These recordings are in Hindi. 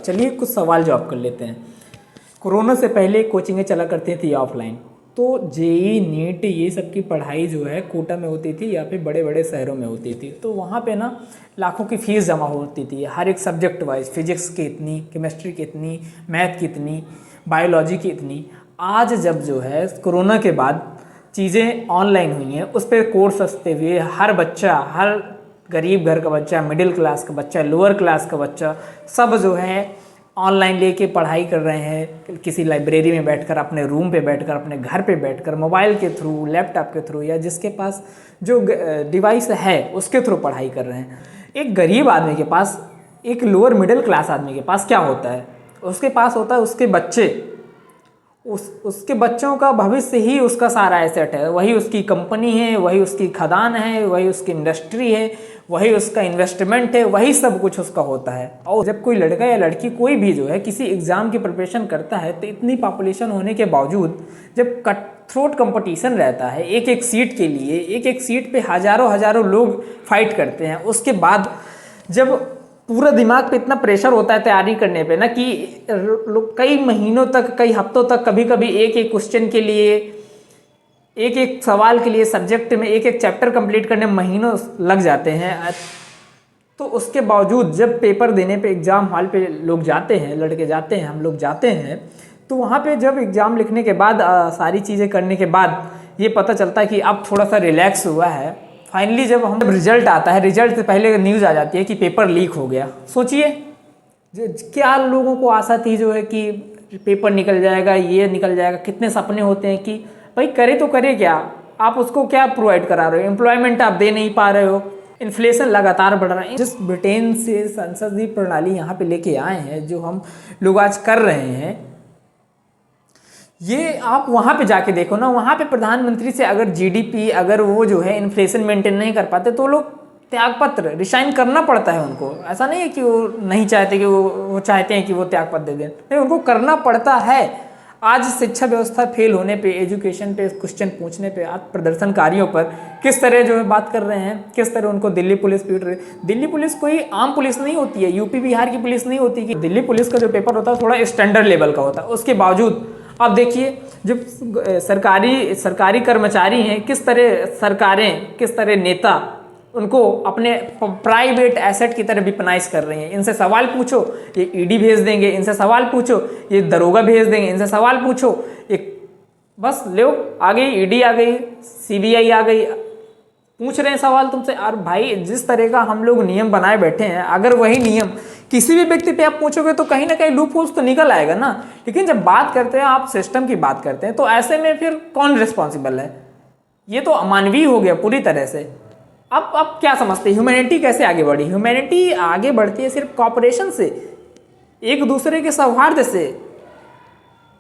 चलिए कुछ सवाल जवाब कर लेते हैं। कोरोना से पहले कोचिंगें चला करती थी ऑफलाइन, तो जेई नीट ये सब की पढ़ाई जो है कोटा में होती थी या फिर बड़े बड़े शहरों में होती थी। तो वहाँ पे ना लाखों की फ़ीस जमा होती थी हर एक सब्जेक्ट वाइज, फिजिक्स की इतनी, केमिस्ट्री की इतनी, मैथ की इतनी, बायोलॉजी की इतनी। आज जब जो है कोरोना के बाद चीज़ें ऑनलाइन हुई हैं, उस पर कोर्स सस्ते हुए हर बच्चा, हर गरीब घर का बच्चा, मिडिल क्लास का बच्चा, लोअर क्लास का बच्चा, सब जो है ऑनलाइन लेके पढ़ाई कर रहे हैं। किसी लाइब्रेरी में बैठकर, अपने रूम पे बैठकर, अपने घर पे बैठकर, मोबाइल के थ्रू, लैपटॉप के थ्रू, या जिसके पास जो डिवाइस है उसके थ्रू पढ़ाई कर रहे हैं। एक गरीब आदमी के पास, एक लोअर मिडिल क्लास आदमी के पास क्या होता है? उसके पास होता है उसके बच्चे, उसके बच्चों का भविष्य ही उसका सारा एसेट है। वही उसकी कंपनी है, वही उसकी खदान है, वही उसकी इंडस्ट्री है, वही उसका इन्वेस्टमेंट है, वही सब कुछ उसका होता है। और जब कोई लड़का या लड़की कोई भी जो है किसी एग्ज़ाम की प्रिपरेशन करता है, तो इतनी पॉपुलेशन होने के बावजूद जब कट थ्रोट कंपटीशन रहता है एक एक सीट के लिए, एक एक सीट पे हज़ारों हज़ारों लोग फाइट करते हैं, उसके बाद जब पूरा दिमाग पे इतना प्रेशर होता है तैयारी करने पे ना कि कई महीनों तक, कई हफ्तों तक, कभी कभी एक एक क्वेश्चन के लिए, एक एक सवाल के लिए, सब्जेक्ट में एक एक चैप्टर कंप्लीट करने में महीनों लग जाते हैं। तो उसके बावजूद जब पेपर देने पे एग्ज़ाम हॉल पे लोग जाते हैं, लड़के जाते हैं, हम लोग जाते हैं, तो वहाँ पे जब एग्ज़ाम लिखने के बाद सारी चीज़ें करने के बाद ये पता चलता है कि अब थोड़ा सा रिलैक्स हुआ है। फाइनली जब रिजल्ट आता है, रिजल्ट से पहले न्यूज़ आ जाती है कि पेपर लीक हो गया। सोचिए क्या लोगों को आशा थी जो है कि पेपर निकल जाएगा, ये निकल जाएगा। कितने सपने होते हैं कि भाई करे तो करे क्या, आप उसको क्या प्रोवाइड करा रहे हो, एम्प्लॉयमेंट आप दे नहीं पा रहे हो, इन्फ्लेशन लगातार बढ़ रहा है। जिस ब्रिटेन से संसदीय प्रणाली यहाँ पे लेके आए हैं, जो हम लोग आज कर रहे हैं, ये आप वहाँ पे जाके देखो ना, वहाँ पे प्रधानमंत्री से अगर जीडीपी, अगर वो जो है इन्फ्लेशन मेंटेन नहीं कर पाते तो लोग त्यागपत्र, रिसाइन करना पड़ता है उनको। ऐसा नहीं है कि वो नहीं चाहते, कि वो चाहते हैं कि वो त्यागपत्र दे दें, नहीं, उनको करना पड़ता है। आज शिक्षा व्यवस्था फेल होने पे, एजुकेशन पे क्वेश्चन पूछने पे, आज प्रदर्शनकारियों पर किस तरह जो है बात कर रहे हैं, किस तरह उनको दिल्ली पुलिस पीट रही है। दिल्ली पुलिस कोई आम पुलिस नहीं होती है, यूपी बिहार की पुलिस नहीं होती। कि दिल्ली पुलिस का जो पेपर होता है थोड़ा स्टैंडर्ड लेवल का होता है। उसके बावजूद आप देखिए जो सरकारी कर्मचारी हैं, किस तरह सरकारें, किस तरह नेता उनको अपने प्राइवेट एसेट की तरह विपनाइज कर रही हैं। इनसे सवाल पूछो, ये ईडी भेज देंगे, इनसे सवाल पूछो, ये दरोगा भेज देंगे, इनसे सवाल पूछो, एक बस लो आ गई, ईडी आ गई, सीबीआई आ गई, पूछ रहे हैं सवाल तुमसे। और भाई जिस तरह का हम लोग नियम बनाए बैठे हैं, अगर वही नियम किसी भी व्यक्ति पे आप पूछोगे तो कहीं ना कहीं लूप होल्स तो निकल आएगा ना। लेकिन जब बात करते हैं, आप सिस्टम की बात करते हैं, तो ऐसे में फिर कौन रिस्पॉन्सिबल है? ये तो अमानवीय हो गया पूरी तरह से। अब क्या समझते हैं ह्यूमैनिटी कैसे आगे बढ़ी? ह्यूमैनिटी आगे बढ़ती है सिर्फ कॉपरेशन से, एक दूसरे के सौहार्द से,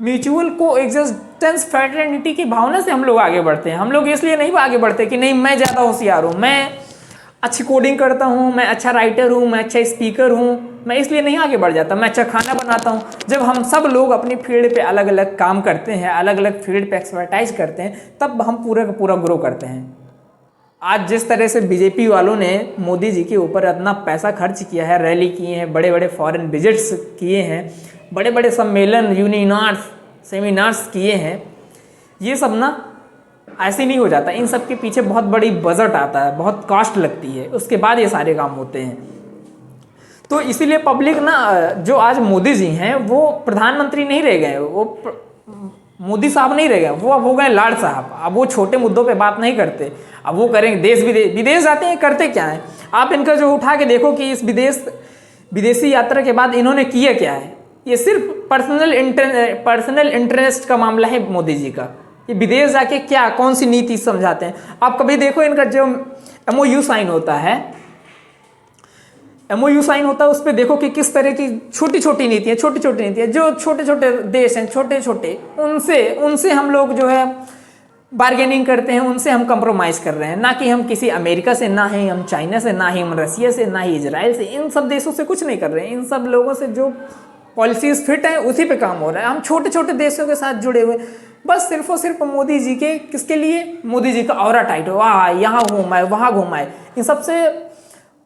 म्यूचुअल को एग्जिस्टेंस फ्रेटर्निटी की भावना से हम लोग आगे बढ़ते हैं। हम लोग इसलिए नहीं आगे बढ़ते कि नहीं मैं ज़्यादा होशियार हूँ, मैं अच्छी कोडिंग करता हूँ, मैं अच्छा राइटर हूँ, मैं अच्छा स्पीकर हूँ, मैं इसलिए नहीं आगे बढ़ जाता, मैं अच्छा खाना बनाता हूँ। जब हम सब लोग अपनी फील्ड पे अलग अलग काम करते हैं, अलग अलग फील्ड पे एक्सपर्टाइज करते हैं, तब हम पूरा का पूरा ग्रो करते हैं। आज जिस तरह से बीजेपी वालों ने मोदी जी के ऊपर इतना पैसा खर्च किया है, रैली किए हैं, बड़े बड़े फॉरेन विजिट्स किए हैं, बड़े बड़े सम्मेलन, यूनिनार्स, सेमिनार्स किए हैं, ये सब ना ऐसे नहीं हो जाता। इन सब के पीछे बहुत बड़ी बजट आता है, बहुत कॉस्ट लगती है, उसके बाद ये सारे काम होते हैं। तो इसीलिए पब्लिक ना, जो आज मोदी जी हैं वो प्रधानमंत्री नहीं रह गए, वो मोदी साहब नहीं रह गए, वो अब हो गए लाड साहब। अब वो छोटे मुद्दों पे बात नहीं करते, अब वो करेंगे देश विदेश जाते हैं, करते क्या है? आप इनका जो उठा के देखो कि इस विदेशी यात्रा के बाद इन्होंने किया क्या है। ये सिर्फ पर्सनल इंटरेस्ट का मामला है मोदी जी का। ये विदेश जाके क्या, कौन सी नीति समझाते हैं? आप कभी देखो इनका जो MOU साइन होता है, उस पर देखो कि किस तरह की छोटी छोटी नीतियाँ, जो छोटे छोटे देश हैं, छोटे उनसे हम लोग जो है बार्गेनिंग करते हैं, उनसे हम कंप्रोमाइज़ कर रहे हैं। ना कि हम किसी अमेरिका से, ना ही हम चाइना से, ना ही हम रसिया से, ना ही इजराइल से, इन सब देशों से कुछ नहीं कर रहे हैं। इन सब लोगों से जो पॉलिसीज फिट हैं उसी पे काम हो रहा है। हम छोटे छोटे देशों के साथ जुड़े हुए, बस सिर्फ और सिर्फ मोदी जी के, किसके लिए? मोदी जी का ऑरा टाइट हो, वाह यहाँ घूमाए, वहाँ घूमाए। इन सबसे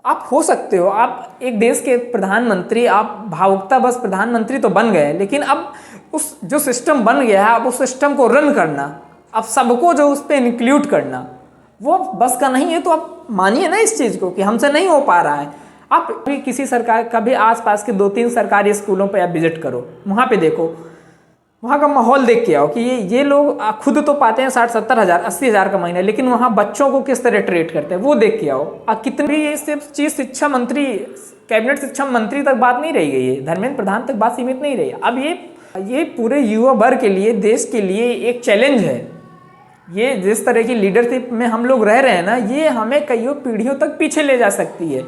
आप हो सकते हो, आप एक देश के प्रधानमंत्री, आप भावुकता बस प्रधानमंत्री तो बन गए, लेकिन अब उस जो सिस्टम बन गया है, अब उस सिस्टम को रन करना, अब सबको जो उस पर इंक्लूड करना, वो बस का नहीं है। तो आप मानिए ना इस चीज़ को कि हमसे नहीं हो पा रहा है। आप भी किसी सरकार, कभी आसपास के 2-3 सरकारी स्कूलों पे आप विजिट करो, वहाँ पे देखो, वहाँ का माहौल देख के आओ कि ये लोग खुद तो पाते हैं 60-70 हज़ार 80 हज़ार का महीना, लेकिन वहाँ बच्चों को किस तरह ट्रीट करते हैं वो देख के आओ। कितनी भी ये सिर्फ चीज़ शिक्षा मंत्री, कैबिनेट शिक्षा मंत्री तक बात नहीं रही गई है, धर्मेंद्र प्रधान तक बात सीमित नहीं रही। अब ये पूरे युवा वर्ग के लिए, देश के लिए एक चैलेंज है। ये जिस तरह की लीडरशिप में हम लोग रह रहे हैं ना, ये हमें कईयों पीढ़ियों तक पीछे ले जा सकती है।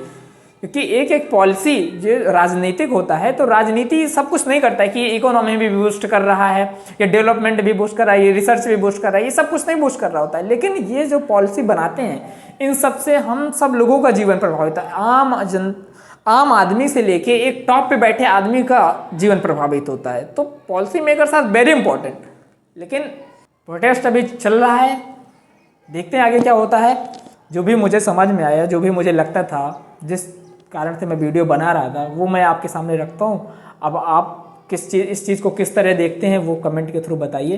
क्योंकि एक पॉलिसी जो राजनीतिक होता है, तो राजनीति सब कुछ नहीं करता है कि इकोनॉमी भी बूस्ट कर रहा है, या डेवलपमेंट भी बूस्ट कर रहा है, ये रिसर्च भी बूस्ट कर रहा है, ये सब कुछ नहीं बूस्ट कर रहा होता है। लेकिन ये जो पॉलिसी बनाते हैं, इन सब से हम सब लोगों का जीवन प्रभावित है। आम आदमी से लेके एक टॉप पे बैठे आदमी का जीवन प्रभावित होता है। तो policy makers are very important. लेकिन प्रोटेस्ट अभी चल रहा है, देखते हैं आगे क्या होता है। जो भी मुझे समझ में आया, जो भी मुझे लगता था, जिस कारण से मैं वीडियो बना रहा था, वो मैं आपके सामने रखता हूँ। अब आप इस चीज़ को किस तरह देखते हैं वो कमेंट के थ्रू बताइए।